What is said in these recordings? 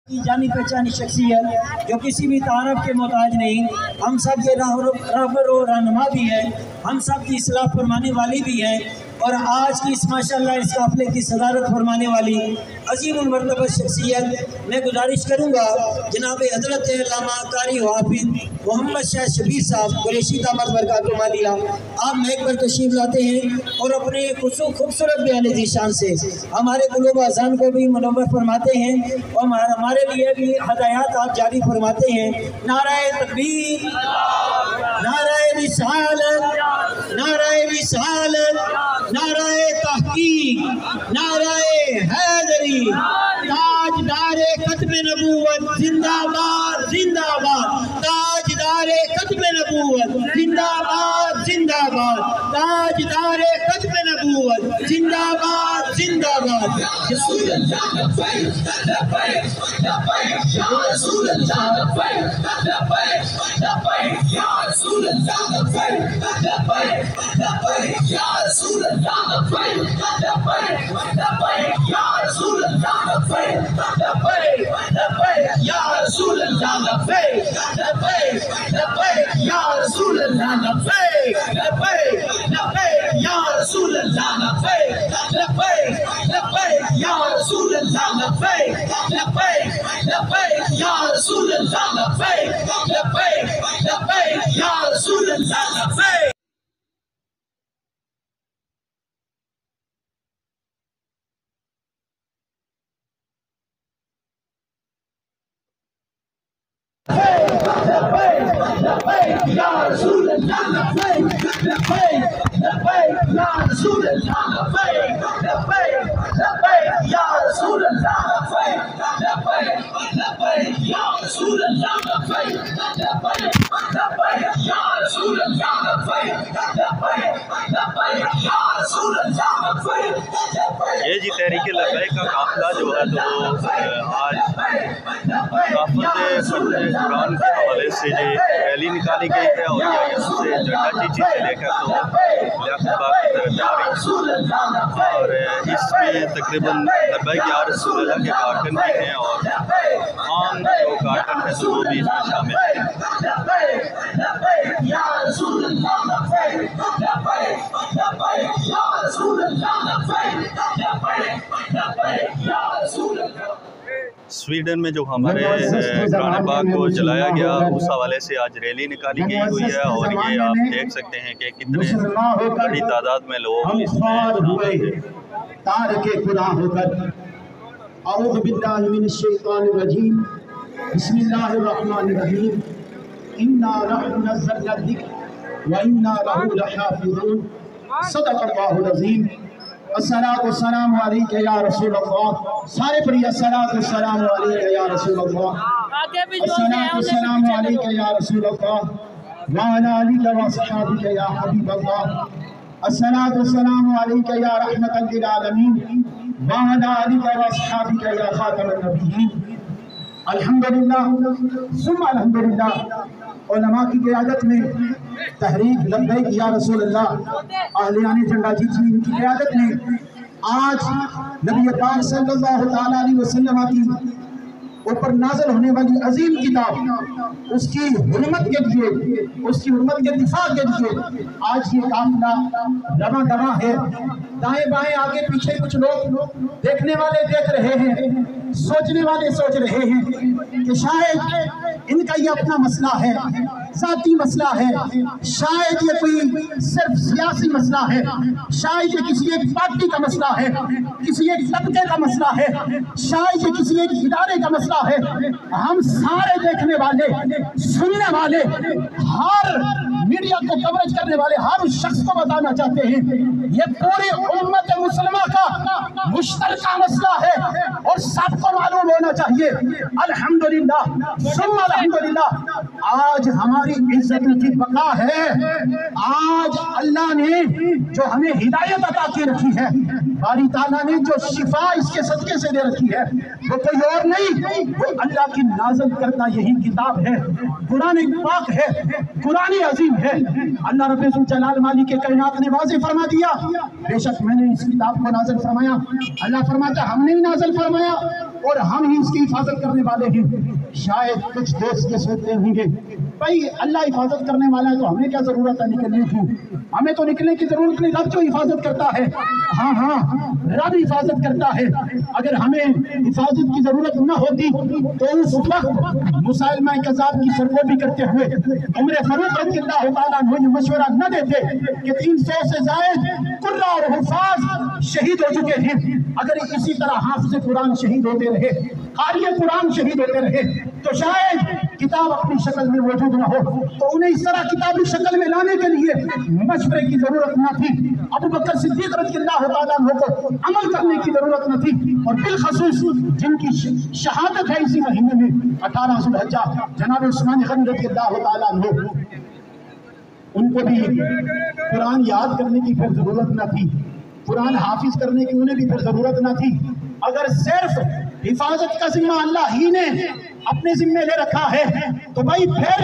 کی جانی پہچانی شخصیت جو کسی بھی تعارف کے محتاج نہیں، ہم سب کے رہبر و رہنما بھی ہے، ہم سب کی اصلاح فرمانے والی بھی ہے، اور آج کی اس ماشاءاللہ اس قافلے کی صدارت فرمانے والی عظیم المرتبہ شخصیت میں گزارش کروں گا جناب حضرت علامہ قاری و حافظ محمد شاہ شبیر صاحب قریشی دامت برکاتہ عالیہ، آپ میک پر تشریف لاتے ہیں اور اپنے خوبصورت بیان ذیشان سے ہمارے قلوب و اذہان کو بھی منور فرماتے ہیں اور ہمارے لیے بھی ہدایات آپ جاری فرماتے ہیں۔ نعرہ تکبیر، نعرہ رسالت، نعرہ رسالت، نعرہ تحقیق، نعرہ حیدری، تاجدار ختم نبوت زندہ باد زندہ باد، تاجدار ختم نبوت زندہ باد زندہ باد، تاجدار ختم نبوت زندہ باد زندہ باد۔ رسول اللہ لبیک لبیک لبیک یا رسول اللہ لبیک لبیک لبیک یا رسول اللہ لبیک لبیک لبیک یا رسول اللہ لبیک لبیک لبیک یا رسول اللہ لبیک لبیک لبیک یا رسول اللہ لبیک لبیک لبیک یا رسول اللہ لبیک لبیک لبیک یا رسول اللہ لبیک لبیک لبیک یا رسول اللہ لبیک لبیک لبیک یا رسول اللہ لبیک لبیک لبیک یا رسول اللہ لبیک۔ لبیک یا رسول اللہ لبیک لبیک لبیک یا رسول اللہ لبیک لبیک لبیک یا رسول اللہ لبیک لبیک لبیک یا رسول اللہ لبیک لبیک لبیک یا رسول اللہ لبیک لبیک لبیک یا رسول اللہ لبیک۔ یہ جی تحریک لبیک کا قافلہ جو ہے تو آج تحفظ قرآن کے حوالے سے ریلی نکالی گئی ہے اور یہ یہاں سے جھنڈا چیچی سے لے کر تو لیاقت باغ کی طرف جا رہی ہے اور اس میں تقریباً لبیک یا رسول اللہ کے کارٹن بھی ہیں اور عام جو کارٹن ہے تو وہ بھی اس میں شامل ہیں۔ سویڈن میں جو ہمارے قرآن پاک کو جلایا گیا اس حوالے سے آج ریلی نکالی گئی ہوئی ہے اور یہ آپ دیکھ سکتے ہیں کہ کتنے بڑی تعداد میں لوگ اس میں تارک خدا ہو کر۔ اعوذ باللہ من الشیطان الرجیم، بسم اللہ الرحمن الرحیم، انا نحن نزلنا الذکر وانا لہ لحافظون، صدق اللہ العظیم۔ الصلاۃ والسلام علیک یا رسول اللہ، سارے پڑھیے الصلاۃ والسلام علیک یا رسول اللہ، الصلاۃ والسلام علیک یا رسول اللہ وعلی آلک واصحابک یا حبیب اللہ، الصلاۃ والسلام علیک یا رحمۃ للعالمین وعلی آلک واصحابک یا خاتم النبیین۔ الحمدللہ ثم الحمدللہ، علماء کی قیادت میں تحریک لبیک یا رسول اللہ اہلیان جھنڈا چیچی ان کی قیادت میں آج نبی پاک صلی اللہ تعالیٰ علیہ وسلم کی اوپر نازل ہونے والی عظیم کتاب، اس کی حرمت کے لیے، اس کی حرمت کے دفاع کے لیے آج یہ قافلہ رواں دواں ہے۔ دائیں بائیں آگے پیچھے کچھ لوگ دیکھنے والے دیکھ رہے ہیں، سوچنے والے سوچ رہے ہیں کہ شاید ان کا یہ اپنا مسئلہ ہے، ذاتی مسئلہ ہے، شاید یہ کوئی صرف سیاسی مسئلہ ہے، شاید یہ کسی ایک پارٹی کا مسئلہ ہے، کسی ایک طبقے کا مسئلہ ہے، شاید یہ کسی ایک ادارے کا مسئلہ ہے۔ ہم سارے دیکھنے والے، سننے والے، ہر میڈیا کو کوریج کرنے والے ہر اس شخص کو بتانا چاہتے ہیں یہ پوری امت مسلمہ کا مشترکہ مسئلہ ہے اور سب کو معلوم ہونا چاہیے۔ الحمدللہ ثم الحمدللہ، آج ہماری عزت کی بقا ہے، آج اللہ نے جو ہمیں ہدایت عطا کی رکھی ہے، باری تعالیٰ نے جو شفا اس کے صدقے سے دے رکھی ہے، وہ کوئی اور نہیں، وہ اللہ کی نازل کرتا یہی کتاب ہے، قرآن پاک ہے، قرآن عظیم ہے۔ اللہ رب الجلال مالک کائنات نے واضح فرما دیا، بے شک میں نے اس کتاب کو نازل فرمایا۔ اللہ فرماتا ہم نے نازل فرمایا اور ہم ہی اس کی حفاظت کرنے والے ہیں۔ شاید کچھ دوست یہ سوچتے ہوں گے بھائی اللہ حفاظت کرنے والا ہے تو ہمیں کیا ضرورت ہے نکلنے کی؟ ہمیں تو نکلنے کی ضرورت نہیں، رب جو حفاظت کرتا ہے۔ ہاں رب حفاظت کرتا ہے۔ اگر ہمیں حفاظت کی ضرورت نہ ہوتی تو اس وقت مسلمہ کذاب کی سرگوبی کرتے ہوئے عمر فاروق رضی اللہ تعالیٰ عنہ یہ مشورہ نہ دیتے کہ 300 سے زائد قرہ اور حفاظ شہید ہو چکے ہیں، اگر اسی طرح حافظ قرآن شہید ہوتے رہے، قاری قرآن شہید ہوتے رہے تو شاید کتاب اپنی شکل میں موجود نہ ہو، تو انہیں اس طرح کتابی شکل میں لانے کے لیے مشورے کی ضرورت نہ تھی۔ ابو بکر صدیق رضی اللہ تعالیٰ عنہ کو عمل کرنے کی ضرورت نہ تھی، اور بالخصوص جن کی شہادت ہے اسی مہینے میں 18 ذو الحجہ، جناب عثمان غنی رضی اللہ تعالیٰ عنہ، ان کو بھی قرآن یاد کرنے کی پھر ضرورت نہ تھی، قرآن حافظ کرنے کی انہیں بھی پھر ضرورت نہ تھی۔ اگر صرف حفاظت کا ذمہ اللہ ہی نے اپنے ذمہ لے رکھا ہے تو بھائی پھر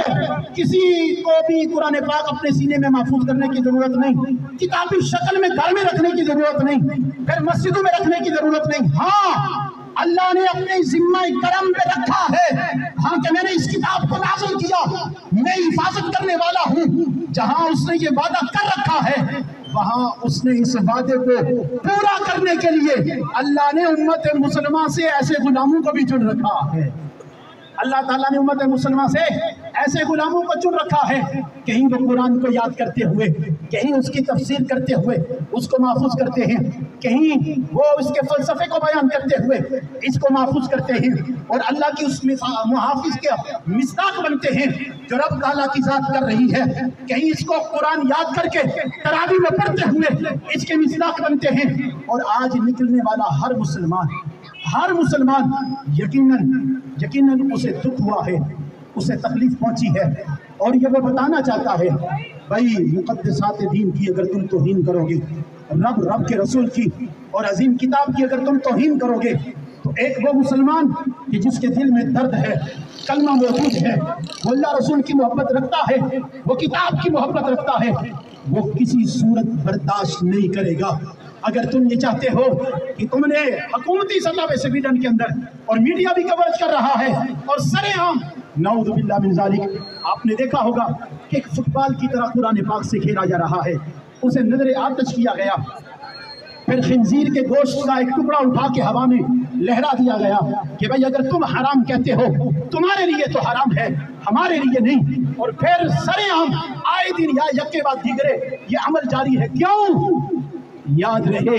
کسی کو بھی قرآن پاک اپنے سینے میں محفوظ کرنے کی ضرورت نہیں، کتابی شکل میں گھر میں رکھنے کی ضرورت نہیں، پھر مسجدوں میں رکھنے کی ضرورت نہیں۔ ہاں اللہ نے اپنے ذمہ کرم پہ رکھا ہے، ہاں کہ میں نے اس کتاب کو نازل کیا، میں حفاظت کرنے والا ہوں۔ جہاں اس نے یہ وعدہ کر رکھا ہے وہاں اس نے اس وعدے کو پورا کرنے کے لیے اللہ نے امت مسلمہ سے ایسے غلاموں کو بھی چن رکھا ہے۔ اللہ تعالیٰ نے امت مسلمہ سے ایسے غلاموں کو چن رکھا ہے، کہیں وہ قرآن کو یاد کرتے ہوئے، کہیں اس کی تفسیر کرتے ہوئے اس کو محفوظ کرتے ہیں، کہیں وہ اس کے فلسفے کو بیان کرتے ہوئے اس کو محفوظ کرتے ہیں، اور اللہ کی اس محافظ کے مصداق بنتے ہیں جو رب تعالیٰ کی ذات کر رہی ہے، کہیں اس کو قرآن یاد کر کے تراویح میں پڑھتے ہوئے اس کے مصداق بنتے ہیں۔ اور آج نکلنے والا ہر مسلمان یقیناً اسے دکھ ہوا ہے، اسے تکلیف پہنچی ہے، اور یہ وہ بتانا چاہتا ہے بھائی مقدسات دین کی اگر تم توہین کرو گے، رب کے رسول کی اور عظیم کتاب کی اگر تم توہین کرو گے، تو ایک وہ مسلمان کہ جس کے دل میں درد ہے، کلمہ موجود ہے، وہ اللہ رسول کی محبت رکھتا ہے، وہ کتاب کی محبت رکھتا ہے، وہ کسی صورت برداشت نہیں کرے گا۔ اگر تم یہ چاہتے ہو کہ تم نے حکومتی سطح پہ سویڈن کے اندر اور میڈیا بھی کورج کر رہا ہے اور سرے عام نعوذ باللہ من ذالک، آپ نے دیکھا ہوگا کہ ایک فٹ بال کی طرح قرآن پاک سے کھیلا جا رہا ہے، اسے نظر آتش کیا گیا، پھر خنزیر کے گوشت کا ایک ٹکڑا اٹھا کے ہوا میں لہرا دیا گیا کہ بھائی اگر تم حرام کہتے ہو تمہارے لیے تو حرام ہے، ہمارے لیے نہیں، اور پھر سرے عام آئے دن یا یکے بعد دیگرے یہ عمل جاری ہے۔ کیوں؟ یاد رہے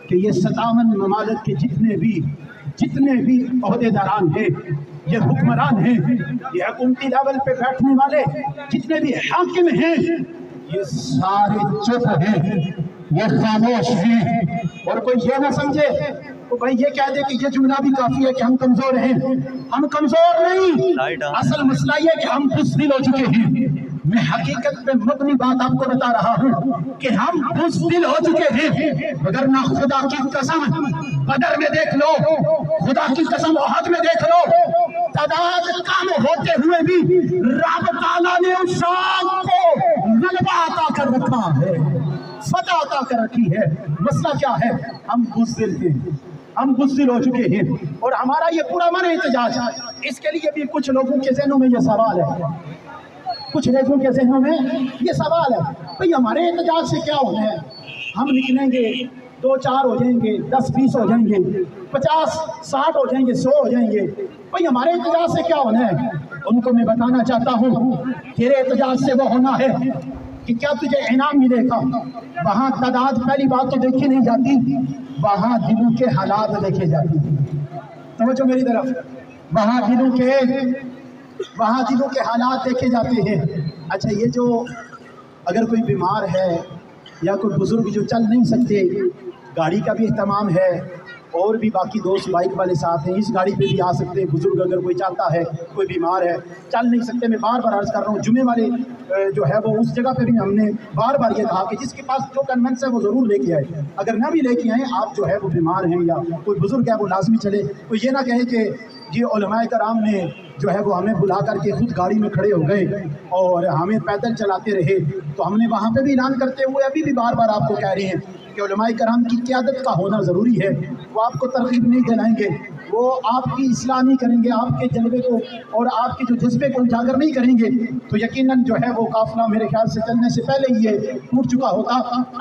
کہ یہ 57 ممالک کے جتنے بھی عہدیداران ہیں، یہ حکمران ہیں، یہ حکومتی لیول پہ بیٹھنے والے جتنے بھی حاکم ہیں، یہ سارے چپ ہیں، یہ خاموش ہیں، اور کوئی یہ نہ سمجھے تو بھائی یہ کہہ دے کہ یہ جملہ بھی کافی ہے کہ ہم کمزور ہیں، ہم کمزور نہیں، اصل مسئلہ یہ کہ ہم بزدل ہو چکے ہیں۔ میں حقیقت پہ مبنی بات آپ کو بتا رہا ہوں کہ ہم بزدل ہو چکے ہیں، وگرنہ خدا کی قسم بدر میں دیکھ لو، خدا کی قسم احد میں دیکھ لو، تعداد کم ہوتے ہوئے بھی رب تعالیٰ نے اس شام کو غلبہ عطا کر رکھا ہے، فتح عطا کر رکھی ہے۔ مسئلہ کیا ہے؟ ہم بزدل ہیں، ہم بزدل ہو چکے ہیں، اور ہمارا یہ پورا من احتجاج، اس کے لیے بھی کچھ لوگوں کے ذہنوں میں یہ سوال ہے، کچھ لوگوں کے ذہنوں میں یہ سوال ہے بھئی ہمارے احتجاج سے کیا ہونا ہے؟ ہم نکلیں گے 2-4 ہو جائیں گے، 10-20 ہو جائیں گے، 50-60 ہو جائیں گے، 100 ہو جائیں گے، بھئی ہمارے احتجاج سے کیا ہونا ہے؟ ان کو میں بتانا چاہتا ہوں تیرے احتجاج سے وہ ہونا ہے کہ کیا تجھے انعام ملے گا؟ وہاں تعداد پہلی بات تو دیکھی نہیں جاتی، وہاں دلوں کے حالات دیکھے جاتے ہیں۔ توجہ میری طرف، وہاں دلوں کے حالات دیکھے جاتے ہیں۔ اچھا یہ جو اگر کوئی بیمار ہے یا کوئی بزرگ جو چل نہیں سکتے، گاڑی کا بھی اہتمام ہے، اور بھی باقی دوست بائک والے ساتھ ہیں، اس گاڑی پہ بھی آ سکتے ہیں۔ بزرگ اگر کوئی چاہتا ہے، کوئی بیمار ہے، چل نہیں سکتے، میں بار بار عرض کر رہا ہوں، جمعے والے جو ہے وہ اس جگہ پہ بھی ہم نے بار بار یہ کہا کہ جس کے پاس جو کنوینس ہے وہ ضرور لے کے آئے، اگر نہ بھی لے کے آئیں آپ جو ہے وہ بیمار ہیں یا کوئی بزرگ ہے وہ لازمی چلے۔ تو یہ نہ کہیں کہ یہ علماء کرام نے جو ہے وہ ہمیں بلا کر کے خود گاڑی میں کھڑے ہو گئے اور ہمیں پیدل چلاتے رہے، تو ہم نے وہاں پہ بھی اعلان کرتے ہوئے ابھی بھی بار بار آپ کو کہہ رہے ہیں کہ علماء کرام کی قیادت کا ہونا ضروری ہے، وہ آپ کو ترغیب نہیں دلائیں گے، وہ آپ کی اصلاح نہیں کریں گے، آپ کے جلوے کو اور آپ کے جو جذبے کو اجاگر نہیں کریں گے، تو یقیناً جو ہے وہ قافلہ میرے خیال سے چلنے سے پہلے ہی یہ ٹوٹ چکا ہوتا۔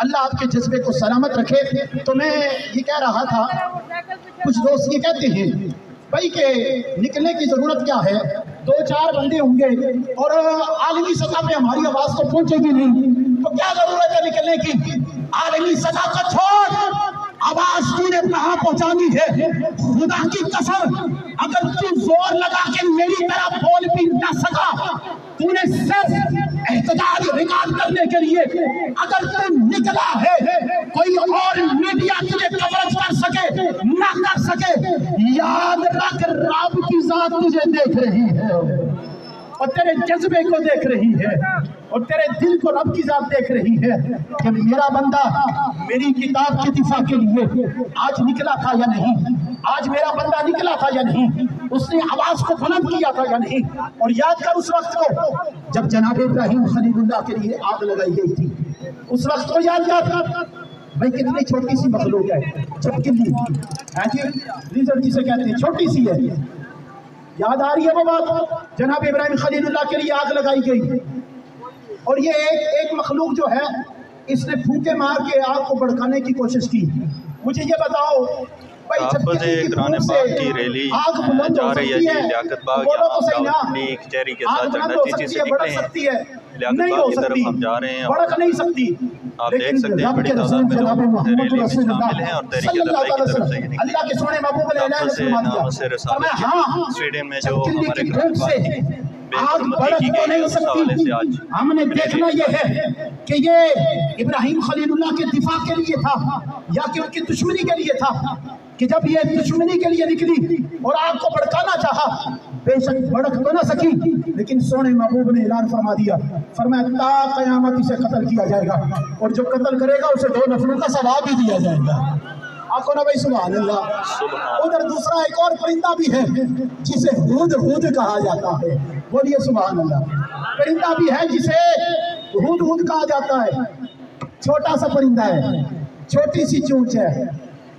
اللہ آپ کے جذبے کو سلامت رکھے۔ تو میں یہ کہہ رہا تھا، کچھ دوست یہ کہتے ہیں بھائی کہ نکلنے کی ضرورت کیا ہے، 2-4 بندے ہوں گے اور عالمی سطح پہ ہماری آواز تو پہنچے گی نہیں، تو کیا ضرورت ہے نکلنے کی؟ عالمی سطح کا چھوڑ، آواز تو نے کہاں پہنچانی ہے؟ خدا کی قسم اگر تو زور لگا کے میری طرح بول بھی نہ سکا، تو نے صرف احتجاج ریکارڈ کرنے کے لیے اگر تو نکلا ہے، کوئی اور میڈیا تجھے کوریج کر سکے نہ کر سکے، یاد رکھ رب کی ذات تجھے دیکھ رہی ہے اور تیرے جذبے کو دیکھ رہی ہے اور تیرے دل کو رب کی ذات دیکھ رہی ہے کہ میرا بندہ میری کتاب کے دفاع کے لیے آج نکلا تھا یا نہیں، آج میرا بندہ نکلا تھا یا نہیں، اس نے آواز کو بلند کیا تھا یا نہیں۔ اور یاد کر اس وقت کو جب جناب ابراہیم خلیل اللہ کے لیے آگ لگائی گئی تھی، اس وقت کو یاد کر بھائی کتنی چھوٹی سی مخلوق ہے، چھپکلی لیزرڈ جسے کہتے ہیں، چھوٹی سی ہے۔ یاد آ رہی ہے وہ بات؟ جناب ابراہیم خلیل اللہ کے لیے آگ لگائی گئی اور یہ ایک مخلوق جو ہے اس نے پھونکے مار کے آگ کو بھڑکانے کی کوشش کی۔ مجھے یہ بتاؤ تحفظ قرآن پاک کی ریلی جا رہی ہے جی لیاقت باغ اپنی کچہری کے ساتھ جھنڈا چیچی سے نکلے ہیں، لیاقت باغ کی طرف ہم جا رہے ہیں۔ بڑک نہیں سکتی، آپ دیکھ سکتے ہیں بڑی تعداد میں لوگ ریلی میں شامل ہیں اور تحریک لبیک کی طرف سے یہ نکلے۔ اللہ کے سونے محبوب نے تحفظ سے نام سے رسالت سویڈن میں جو ہمارے قرآن پاک آگ بڑک تو نہیں سکتی۔ ہم نے دیکھنا یہ ہے کہ یہ ابراہیم خلیل اللہ کے دفاع کے لیے تھا یا کہ ان کی دشمنی کے لیے تھا، کہ جب یہ دشمنی کے لیے نکلی اور آگ کو بھڑکانا چاہا، بے شک بھڑک تو نہ سکی، لیکن سونے محبوب نے اعلان فرما دیا، فرمایا تا قیامت اسے قتل کیا جائے گا اور جو قتل کرے گا اسے 2 نفروں کا ثواب بھی دیا جائے گا۔ آنکھوں نہ بھائی سبحان اللہ۔ ادھر دوسرا ایک اور پرندہ بھی ہے جسے ہود ہود کہا جاتا ہے، بولیے سبحان اللہ۔ پرندہ بھی ہے جسے ہود ہود کہا جاتا ہے، چھوٹا سا پرندہ ہے، چھوٹی سی چونچ ہے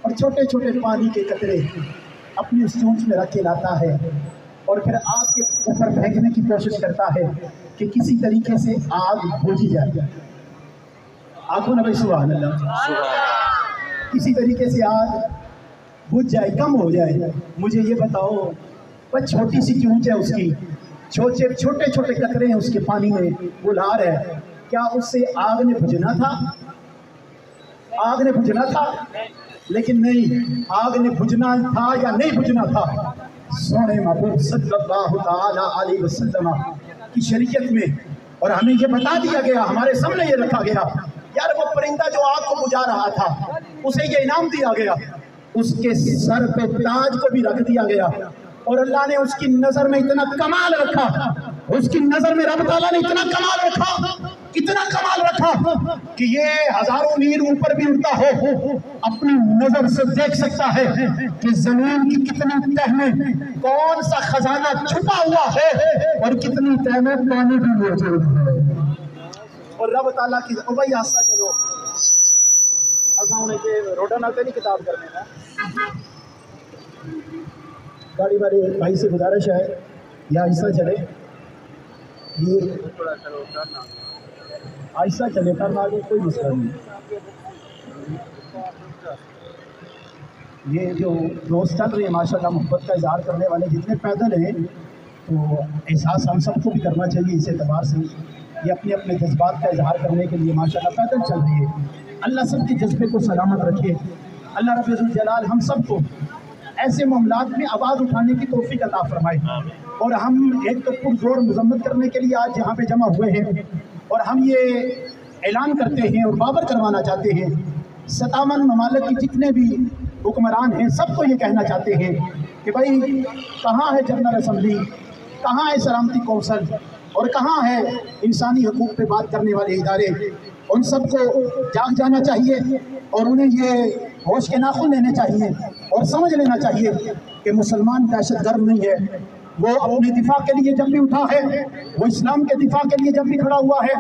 اور چھوٹے چھوٹے پانی کے قطرے اپنی اس چونچ میں رکھ کے لاتا ہے اور پھر آگ کے اوپر پھینکنے کی کوشش کرتا ہے کہ کسی طریقے سے آگ بجھ جائے۔ آنکھوں نہ بھائی سبحان اللہ، کسی طریقے سے آگ بجھ جائے، کم ہو جائے۔ مجھے یہ بتاؤ، بس چھوٹی سی چونچ ہے اس کی، چھوٹے چھوٹے قطرے ہیں اس کے پانی میں، وہ لہر ہے، کیا اس سے آگ نے بجھنا تھا؟ آگ نے بجھنا تھا؟ لیکن نہیں، آگ نے بجھنا تھا یا نہیں بجھنا تھا؟ سونے محبوب صلی اللہ تعالی علیہ وسلم کی شریعت میں اور ہمیں یہ بتا دیا گیا، ہمارے سامنے یہ رکھا گیا، یار وہ پرندہ جو آگ کو بجھا رہا تھا اسے یہ انعام دیا گیا، اس کے سر پہ تاج کو بھی رکھ دیا گیا اور اللہ نے اس کی نظر میں اتنا کمال رکھا، اس کی نظر میں رب تعالیٰ نے اتنا کمال رکھا، اتنا کمال رکھا کہ یہ ہزاروں میل اوپر بھی اڑتا ہو اپنی نظر سے دیکھ سکتا ہے کہ زمین کی کتنی تہ میں کون سا خزانہ چھپا ہوا ہے اور کتنی تہ میں پانی بھی موجود ہے۔ اور رب تعالیٰ کی بھائی آسا چلو روڈا نالتے نہیں کتاب کرنے کا گاڑی والے بھائی سے گزارش ہے یا آہستہ چلے، یہ آہستہ چلے کر آگے کوئی مسئلہ نہیں۔ یہ جو دوست چل رہے ہیں ماشاءاللہ محبت کا اظہار کرنے والے جتنے پیدل ہیں، تو احساس ہم سب کو بھی کرنا چاہیے اس اعتبار سے، یہ اپنے اپنے جذبات کا اظہار کرنے کے لیے ماشاءاللہ پیدل چل رہے ہیں۔ اللہ سب کے جذبے کو سلامت رکھے، اللہ رب الجلال ہم سب کو ایسے معاملات میں آواز اٹھانے کی توفیق عطا فرمائے۔ اور ہم ایک تو پرزور مذمت کرنے کے لیے آج یہاں پہ جمع ہوئے ہیں اور ہم یہ اعلان کرتے ہیں اور بابر کروانا چاہتے ہیں، 57 ممالک کی جتنے بھی حکمران ہیں سب کو یہ کہنا چاہتے ہیں کہ بھائی کہاں ہے جنرل اسمبلی، کہاں ہے سلامتی کونسل اور کہاں ہے انسانی حقوق پہ بات کرنے والے ادارے؟ ان سب کو جاگ جانا چاہیے اور انہیں یہ ہوش کے ناخن لینے چاہیے اور سمجھ لینا چاہیے کہ مسلمان دہشت گرد نہیں ہے، وہ اپنے دفاع کے لیے جب بھی اٹھا ہے، وہ اسلام کے دفاع کے لیے جب بھی کھڑا ہوا ہے،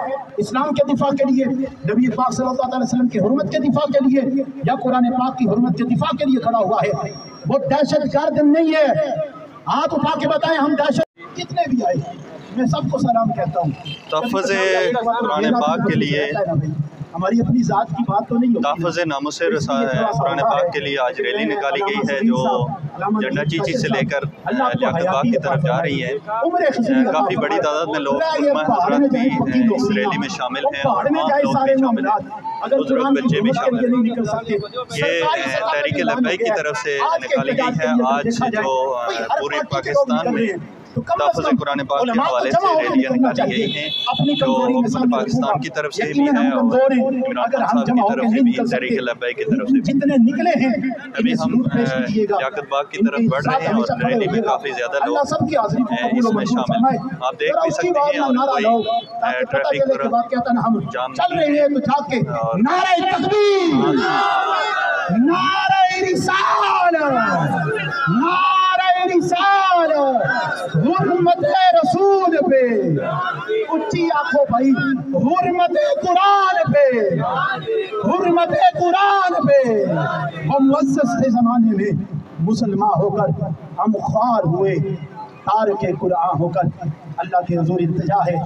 اسلام کے دفاع کے لیے، نبی پاک صلی اللہ علیہ وسلم کی حرمت کے دفاع کے لیے، یا قرآن پاک کی حرمت کے دفاع کے لیے کھڑا ہوا ہے، وہ دہشت گرد نہیں ہے۔ ہاتھ اٹھا کے بتائیں ہم دہشت کتنے بھی آئے، میں سب کو سلام کہتا ہوں۔ تحفظ قرآن پاک کے لیے، ہماری اپنی ذات کی بات تو نہیں ہوتی، تحفظ ناموس قرآن پاک کے لیے آج ریلی نکالی گئی ہے جو جنڈا چیچی سے لے کر لیاقت باغ کی طرف جا رہی ہے۔ کافی بڑی تعداد میں لوگ علماء حضرات بھی اس ریلی میں شامل ہیں اور عام لوگ بھی شامل ہیں، بزرگ بچے بھی شامل ہیں۔ یہ تحریک لبیک کی طرف سے نکالی گئی ہے۔ آج جو پورے پاکستان میں تحفظ قرآن پاک کے حوالے سے ریلیاں نکالی گئی ہیں، جو حکومت پاکستان کی طرف سے بھی ہے اور عمران خان صاحب کی طرف سے بھی، تحریک لبیک کی طرف سے بھی۔ ابھی ہم لیاقت باغ کی طرف بڑھ رہے ہیں اور ریلی میں کافی زیادہ لوگ اس میں شامل ہیں۔ آپ دیکھ بھی سکتے ہیں اور کوئی ٹریفک پر جام نہیں ہے۔ نعرہ تکبیر، نعرہ رسالت، نعرہ رسالت، حرمت رسول پہ اچھی آنکھوں بھائی، حرمت قرآن پہ، حرمت قرآن پہ۔ ہم مؤسس تھے زمانے میں مسلمان ہو کر، ہم خوار ہوئے تارک قرآن ہو کر۔ اللہ کے حضور التجا ہے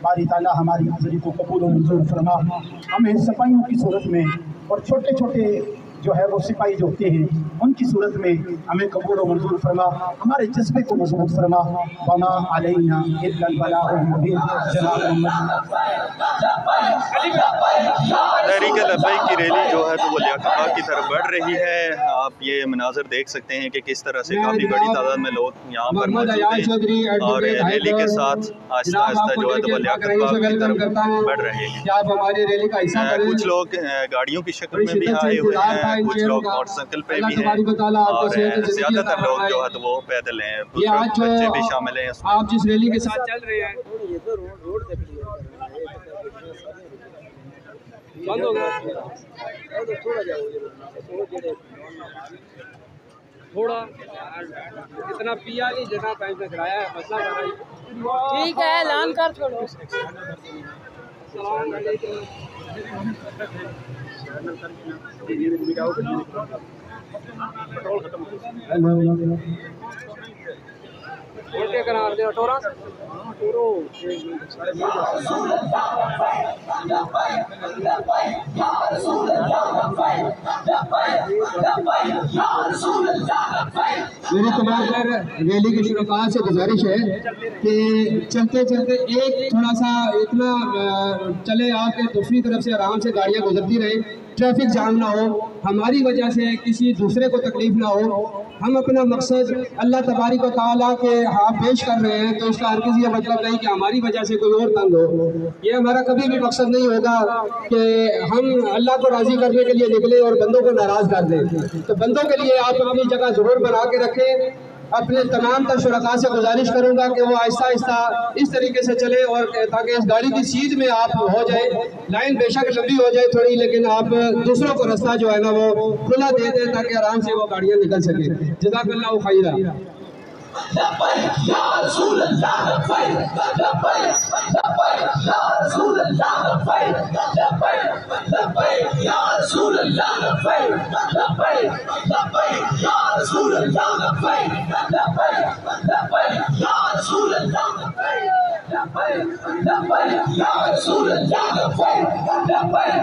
باری تعالیٰ ہماری حاضری کو قبول و منظور فرما، ہمیں سپاہیوں کی صورت میں اور چھوٹے چھوٹے جو ہے وہ سپاہی جو ہوتے ہیں ان کی صورت میں ہمیں قبول و منظور فرما، ہمارے جذبے کو مضبوط فرما۔ وما علینا الا البلاغ المبین۔ جناب تحریک لبیک کی ریلی جو ہے تو وہ لیاقت باغ کی طرف بڑھ رہی ہے۔ آپ یہ مناظر دیکھ سکتے ہیں کہ کس طرح سے کافی بڑی تعداد میں لوگ یہاں پر موجود ہیں اور ریلی کے ساتھ آہستہ آہستہ جو ہے تو وہ لیاقت باغ کی طرف بڑھ رہے ہیں۔ کچھ لوگ گاڑیوں کی شکل میں بھی آئے ہوئے ہیں، کچھ لوگ موٹر سائیکل پہ بھی ہیں اور زیادہ تر لوگ جو ہے تو وہ پیدل ہیں، بچے بھی شامل ہیں۔ آپ جس ریلی کے ساتھ چل رہے ہیں بند ہو گیا، تھوڑا اتنا پیا نہیں جتنا ٹائم سے کرایا ہے، مسئلہ ٹھیک ہے اعلان کر چھوڑو۔ السلام علیکم۔ الٹے قرار دے ٹورا میری تمام پر ریلی کی شرکاء سے گزارش ہے کہ چلتے چلتے ایک تھوڑا سا اتنا چلے آ کے دوسری طرف سے آرام سے گاڑیاں گزرتی رہیں، ٹریفک جام نہ ہو، ہماری وجہ سے کسی دوسرے کو تکلیف نہ ہو۔ ہم اپنا مقصد اللہ تبارک و تعالیٰ کے ہاں پیش کر رہے ہیں تو اس کا ہرگز یہ مطلب نہیں کہ ہماری وجہ سے کوئی اور تنگ ہو۔ یہ ہمارا کبھی بھی مقصد نہیں ہوگا کہ ہم اللہ کو راضی کرنے کے لیے نکلیں اور بندوں کو ناراض کر دیں۔ تو بندوں کے لیے آپ اپنی جگہ ضرور بنا کے رکھیں۔ اپنے تمام تر شرکاء سے گزارش کروں گا کہ وہ آہستہ آہستہ اس طریقے سے چلے اور تاکہ اس گاڑی کی سیٹ میں آپ ہو جائے، لائن بے شک لمبی ہو جائے تھوڑی، لیکن آپ دوسروں کو رستہ جو ہے نا وہ کھلا دے دیں تاکہ آرام سے وہ گاڑیاں نکل سکیں۔ جزاک اللہ خیرہ۔ لبیک یا رسول اللہ، لبیک لبیک لبیک یا رسول اللہ، لبیک لبیک لبیک یا رسول اللہ، لبیک لبیک لبیک یا رسول اللہ، لبیک لبیک لبیک یا رسول اللہ، لبیک لبیک یا رسول اللہ، لبیک لبیک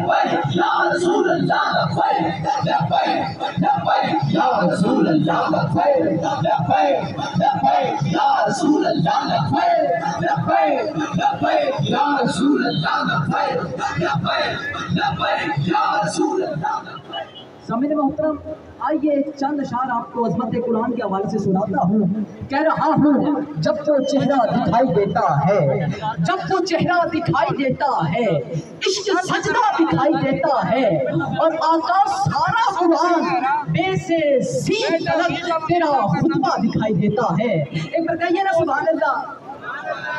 لبیک یا رسول اللہ، لبیک لبیک لبیک یا رسول اللہ، لبیک لبیک لبیک یا رسول اللہ، لبیک لبیک لبیک یا رسول اللہ، لبیک لبیک لبیک یا رسول اللہ۔ سامعین محترم، آئیے چند اشعار آپ کو عظمت قرآن کے حوالے سے سناتا ہوں۔ کہہ رہا ہوں جب وہ چہرہ دکھائی دیتا ہے، جب وہ چہرہ دکھائی دیتا ہے، عشق سجدہ دکھائی دیتا ہے، اور آقا سارا قرآن بے سے سی تلک تیرا خطبہ دکھائی دیتا ہے۔ ایک بار کہیے نا سبحان اللہ۔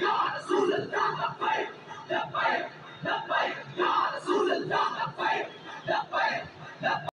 Ya Rasulullah,